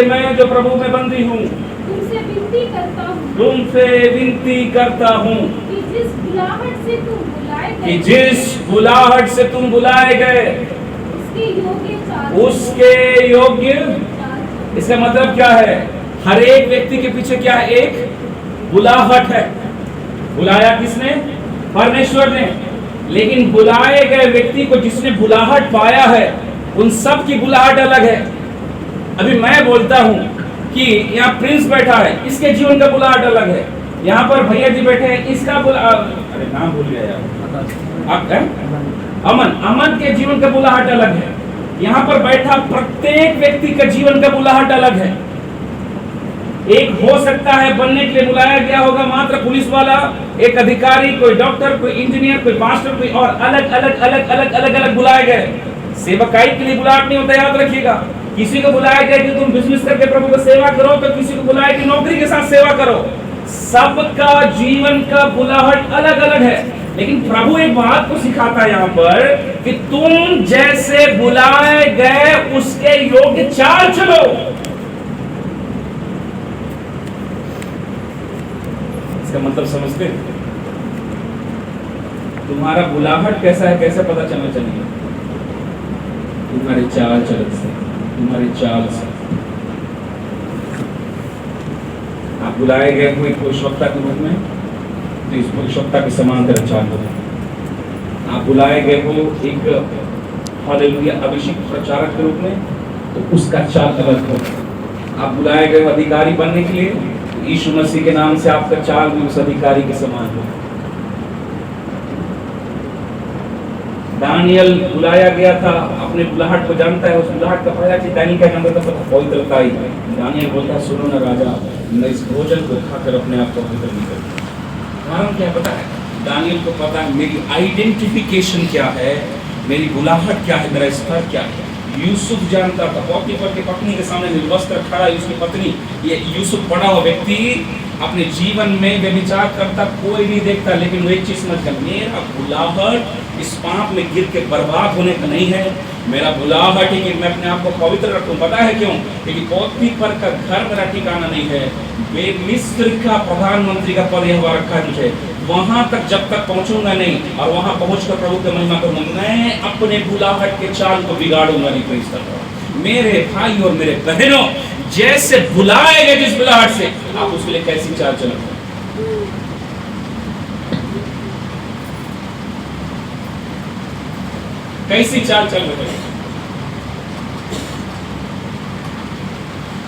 मैं जो प्रभु में बंदी हूँ तुमसे विनती करता हूँ तुमसे विनती करता हूँ कि जिस बुलाहट से तुम बुलाए कि गए जिस बुलाहट से तुम बुलाए गए उसके योग्य इसका मतलब क्या है? हर एक व्यक्ति के पीछे क्या है? एक बुलाहट है। बुलाया किसने? परमेश्वर ने। लेकिन बुलाए गए व्यक्ति को जिसने बुलाहट पाया है उन सब की बुलाहट अलग है। अभी मैं बोलता हूं कि यहाँ प्रिंस बैठा है, इसके जीवन का बुलाहट अलग है। यहाँ पर भैया जी बैठे हैं, इसका अरे नाम भूल गया यार, आप अमन के जीवन का बुलाहट अलग है। यहाँ पर बैठा प्रत्येक व्यक्ति का जीवन का बुलाहट अलग है। एक हो सकता है बनने के लिए बुलाया गया होगा मात्र पुलिस वाला, एक अधिकारी, कोई डॉक्टर, कोई इंजीनियर, कोई मास्टर, कोई और अलग अलग अलग अलग अलग अलग बुलाए गए। सेवकाई के लिए बुलाहट नहीं होता, याद रखिएगा। किसी को बुलाया गया कि तुम बिजनेस करके प्रभु को सेवा करो, तो किसी को बुलाया कि नौकरी के साथ सेवा करो। सबका जीवन का बुलाहट अलग अलग है। लेकिन प्रभु एक बात को सिखाता है यहाँ पर कि तुम जैसे बुलाए गए उसके योग्य चाल चलो। इसका मतलब समझते हैं? तुम्हारा बुलाहट कैसा है, कैसे पता चलना चाहिए? तुम्हारे चाल चलन से, तुम्हारी चाल से। आप बुलाए गए कोई भविष्यवक्ता के रूप में, तो इस भविष्यवक्ता के समान तरह चाल हो। आप बुलाए गए हो एक हालेलुया अभिषेक प्रचारक के रूप में, तो उसका चाल अलग हो। आप बुलाए गए अधिकारी बनने के लिए, तो यीशु मसीह के नाम से आपका चाल भी उस अधिकारी के समान हो। दानियल बुलाया गया था, अपने बुलाहट को जानता है, उस बुलाहट का पता है। दानियल का नंबर का पवित्रता ही दानियल बोलता है, सुनो ना राजा, मैं इस भोजन को खाकर अपने आप को पवित्र नहीं करता। कारण क्या पता है? दानियल को पता है मेरी आइडेंटिफिकेशन क्या है, मेरी बुलाहट क्या है, मेरा स्तर क्या है। यूसुफ जानता था, पॉटीफर की पत्नी के सामने निर्वस्त्र खड़ा है उसकी पत्नी। ये यूसुफ पढ़ा हुआ व्यक्ति अपने जीवन में व्यभिचार करता कोई नहीं देखता, लेकिन वो एक चीज समझ गया, मेरा बुलाहट इस पाप में गिर के बर्बाद होने का नहीं है। मेरा बुलाहट है कि मैं अपने आप को पवित्र रखूं। पता है क्यों? क्योंकि पॉटीफर का घर मेरा ठिकाना नहीं है। वे मिस्र का प्रधानमंत्री का पद यह रखा है मुझे, वहां तक जब तक पहुंचूंगा नहीं और वहां पहुंचकर प्रभु की महिमा करूंगा, मैं अपने बुलाहट के चाल को बिगाड़ूंगा नहीं। प्रेज़ मेरे भाई और मेरे बहनों, जैसे बुलाए गए जिस बुलाहट से, आप उसके लिए कैसी चाल चलोगे? कैसी चाल चल रही है?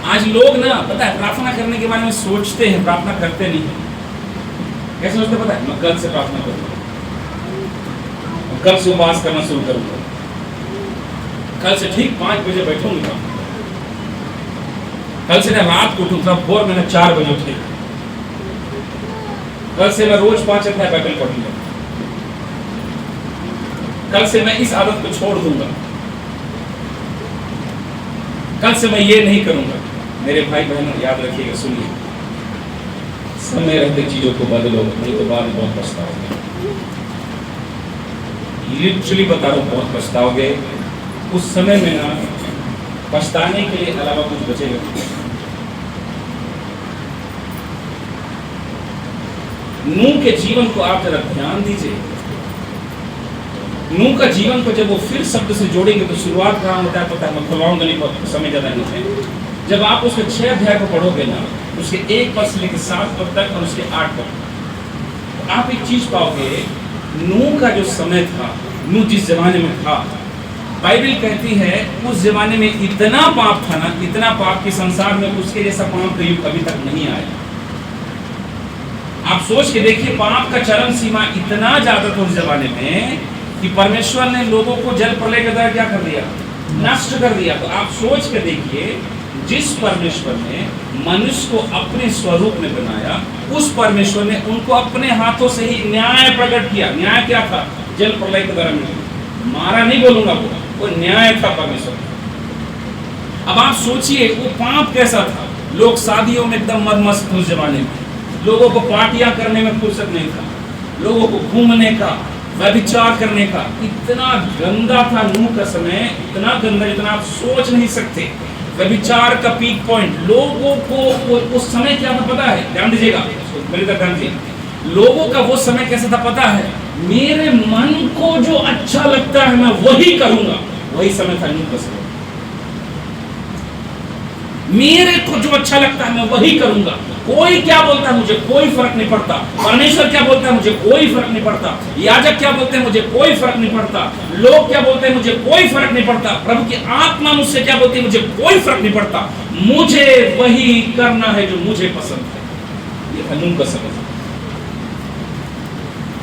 आज लोग ना पता है प्रार्थना करने के बारे में सोचते हैं, प्रार्थना करते नहीं है। कैसे सोचते पता है? मैं कल से प्रार्थना करूंगा, कल से उपवास करना शुरू करूंगा, कल से ठीक 5 बजे बैठूंगा, कल से मैं रात को उठूंगा, भोर में 4 बजे उठे, कल से मैं रोज 5 अध्याय बाइबल पढ़ूंगा, कल से मैं इस आदत को छोड़ दूंगा, कल से मैं ये नहीं करूंगा। मेरे भाई बहनों याद रखिएगा, सुनिए, समय रहते चीजों को बदलो, नहीं तो बाद में बहुत पछताओगे। लिटरली बता रहा हूं, बहुत पछताओगे। उस समय में ना पछताने के लिए अलावा कुछ बचेगा। नूह के जीवन को आप जरा ध्यान दीजिए। नूह का जीवन को जब वो फिर शब्द से जोड़ेंगे तो शुरुआत कहाँ होता है पता है? मैं खुलवाऊंगा नहीं, समय ज्यादा नहीं है। जब आप उसके 6 अध्याय को पढ़ोगे ना, उसके 1 पद से लेकर 7 पद तक और उसके 8 पद, तो आप एक चीज पाओगे, नूह का जो समय था, नूह जिस जमाने में था, बाइबल कहती है उस जमाने में इतना पाप था ना, इतना पाप कि संसार में उसके जैसा पाप का युग अभी तक नहीं आया। आप सोच के देखिए, पाप का चरम सीमा इतना ज्यादा था उस जमाने में कि परमेश्वर ने लोगों को जल प्रलय के द्वारा क्या कर दिया? नष्ट कर दिया। तो आप सोच के देखिए, जिस परमेश्वर ने मनुष्य को अपने स्वरूप में बनाया, उस परमेश्वर ने उनको अपने हाथों से ही न्याय प्रकट किया। न्याय क्या था? जल प्रलय के द्वारा मारा नहीं बोलूंगा, वो न्याय था परमेश्वर। अब आप सोचिए वो पाप कैसा था। लोग शादियों में एकदम मदमस्त उस जमाने में, लोगों को पार्टियां करने में फुर्सत नहीं था, लोगों को घूमने का, व्यभिचार करने का, इतना गंदा था नूह का समय, इतना गंदा जितना आप सोच नहीं सकते। व्यभिचार का पीक पॉइंट, लोगों को उस समय क्या था पता है? ध्यान दीजिएगा, मेरी तरफ ध्यान दीजिए। लोगों का वो समय कैसा था पता है? मेरे मन को जो अच्छा लगता है मैं वही करूंगा, वही समय था नूह का समय। मेरे को जो अच्छा लगता है मैं वही करूंगा, कोई क्या बोलता है मुझे कोई फर्क नहीं पड़ता, परमेश्वर क्या बोलता है मुझे कोई फर्क नहीं पड़ता, याजक क्या बोलते हैं मुझे कोई फर्क नहीं पड़ता, लोग क्या बोलते हैं मुझे कोई फर्क नहीं पड़ता, प्रभु की आत्मा मुझसे क्या बोलती है मुझे कोई फर्क नहीं पड़ता, मुझे वही करना है जो मुझे पसंद है। ये था नूह का समय।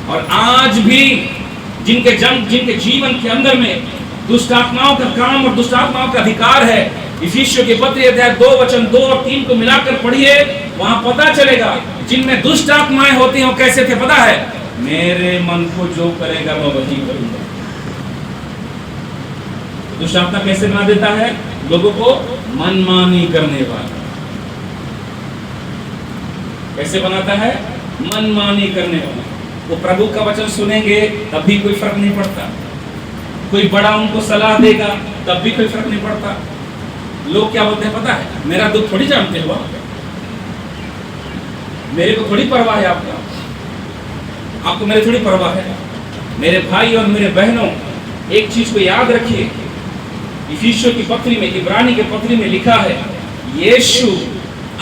और आज भी जिनके जीवन के अंदर में दुष्ट आत्माओं का काम और दुष्ट आत्माओं का अधिकार है, इफिसियों के पत्र अध्याय 2 वचन 2 और 3 को मिलाकर पढ़िए, वहां पता चलेगा जिनमें दुष्ट आत्माएं होती हैं वो कैसे थे पता है? मेरे मन को जो करेगा मैं वही करूंगा। दुष्ट आत्मा कैसे बना देता है? लोगों को मनमानी करने वाला। कैसे बनाता है? मनमानी करने वाला। वो प्रभु का वचन सुनेंगे तब भी कोई फर्क नहीं पड़ता, कोई बड़ा उनको सलाह देगा तब भी कोई फर्क नहीं पड़ता। लोग क्या बोलते हैं पता है? मेरा दुख थोड़ी जानते हो, मेरे को थोड़ी परवाह है आपका, आपको मेरी थोड़ी परवाह है। मेरे भाई और मेरे बहनों, एक चीज को याद रखिए, इफिसियों की पत्री में, इब्रानी के पत्री में लिखा है, यीशु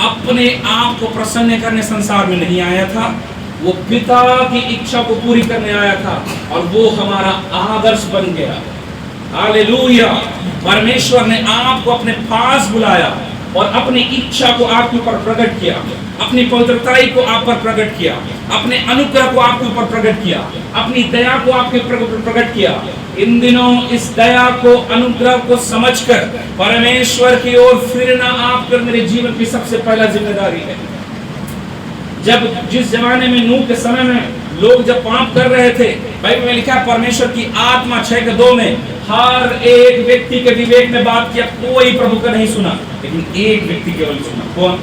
अपने आप को प्रसन्न करने संसार में नहीं आया था, वो पिता की इच्छा को पूरी करने आया था और वो हमारा आदर्श बन गया। हालेलुया! परमेश्वर ने आपको अपने पास बुलाया और अपनी इच्छा को आपके ऊपर प्रकट किया, अपनी पवित्रताई को आप पर प्रकट किया, अपने अनुग्रह को आपके ऊपर प्रकट किया, अपनी दया को आपके ऊपर प्रकट किया। इन दिनों इस दया को, अनुग्रह को समझकर परमेश्वर की ओर फिरना आपके और मेरे जीवन की सबसे पहला जिम्मेदारी है। जिस जमाने में नूह के समय में लोग जब पाप कर रहे थे, बाइबल में लिखा है परमेश्वर की आत्मा 6:2 में हर एक व्यक्ति के विवेक में बात किया, कोई प्रभु का नहीं सुना, लेकिन एक व्यक्ति केवल सुना। कौन?